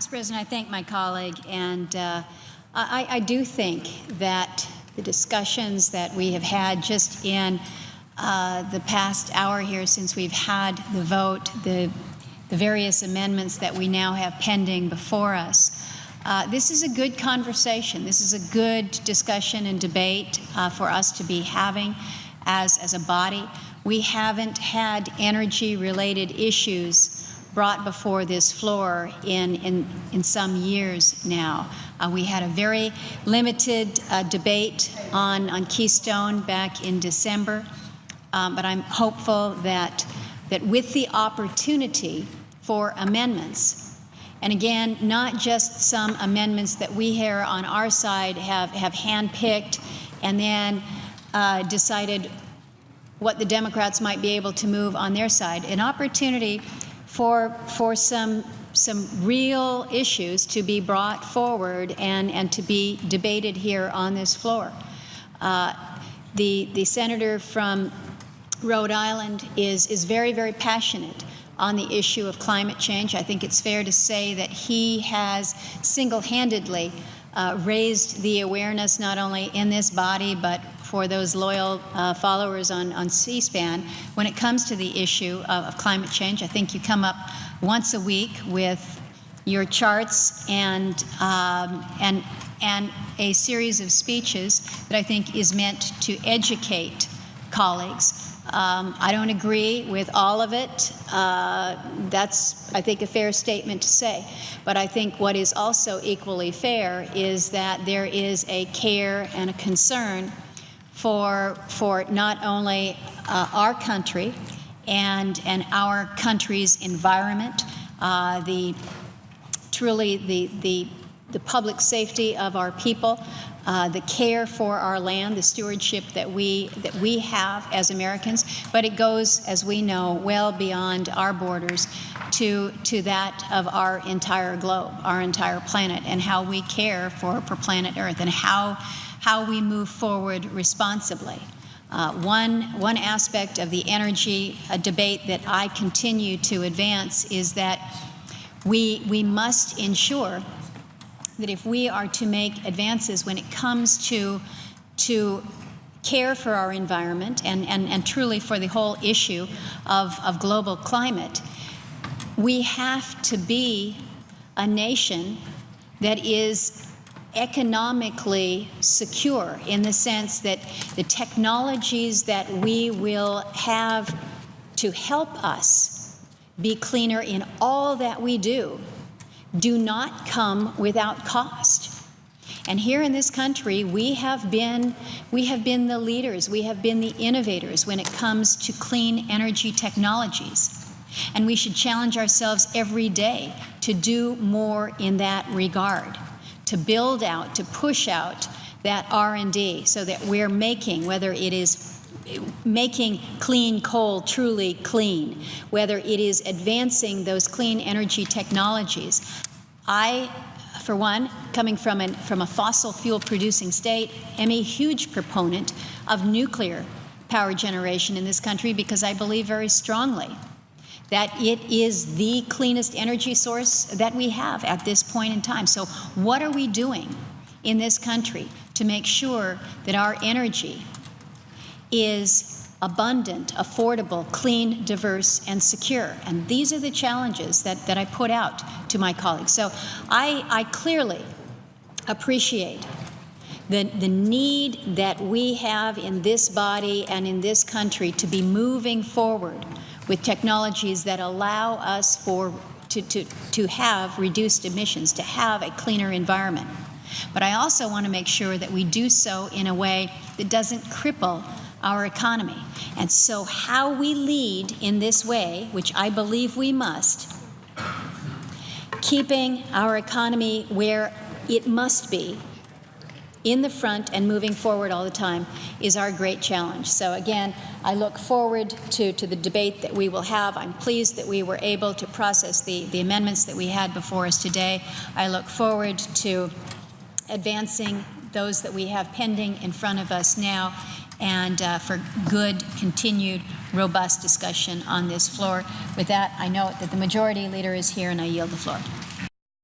Mr. President, I thank my colleague, and I do think that the discussions that we have had just in the past hour here since we've had the vote, the various amendments that we now have pending before us, this is a good conversation. This is a good discussion and debate for us to be having as a body. We haven't had energy-related issues brought before this floor in some years now. We had a very limited debate on Keystone back in December, but I'm hopeful that with the opportunity for amendments, and again, not just some amendments that we here on our side have handpicked and then decided what the Democrats might be able to move on their side, an opportunity for some real issues to be brought forward and to be debated here on this floor. The senator from Rhode Island is very, very passionate on the issue of climate change. I think it's fair to say that he has single-handedly raised the awareness not only in this body but for those loyal followers on C-SPAN when it comes to the issue of climate change. I think you come up once a week with your charts and a series of speeches that I think is meant to educate colleagues. I don't agree with all of it. That's, I think, a fair statement to say. But I think what is also equally fair is that there is a care and a concern for not only our country and our country's environment, truly the public safety of our people, the care for our land, the stewardship that we have as Americans, but it goes, as we know, well beyond our borders to that of our entire globe, our entire planet, and how we care for planet Earth and how we move forward responsibly. One aspect of the energy debate that I continue to advance is that we must ensure that if we are to make advances when it comes to care for our environment and truly for the whole issue of global climate, we have to be a nation that is economically secure in the sense that the technologies that we will have to help us be cleaner in all that we do not come without cost. And here in this country, we have been the leaders, we have been the innovators when it comes to clean energy technologies. And we should challenge ourselves every day to do more in that regard, to build out, to push out that R&D so that we're making, whether it is making clean coal truly clean, whether it is advancing those clean energy technologies. I, for one, coming from a fossil fuel producing state, am a huge proponent of nuclear power generation in this country because I believe very strongly that it is the cleanest energy source that we have at this point in time. So what are we doing in this country to make sure that our energy is abundant, affordable, clean, diverse, and secure? And these are the challenges that I put out to my colleagues. So I clearly appreciate the need that we have in this body and in this country to be moving forward with technologies that allow us to have reduced emissions, to have a cleaner environment. But I also want to make sure that we do so in a way that doesn't cripple our economy. And so how we lead in this way, which I believe we must, keeping our economy where it must be, in the front and moving forward all the time, is our great challenge. So again, I look forward to the debate that we will have. I'm pleased that we were able to process the amendments that we had before us today. I look forward to advancing those that we have pending in front of us now, and for good, continued, robust discussion on this floor. With that, I note that the Majority Leader is here, and I yield the floor.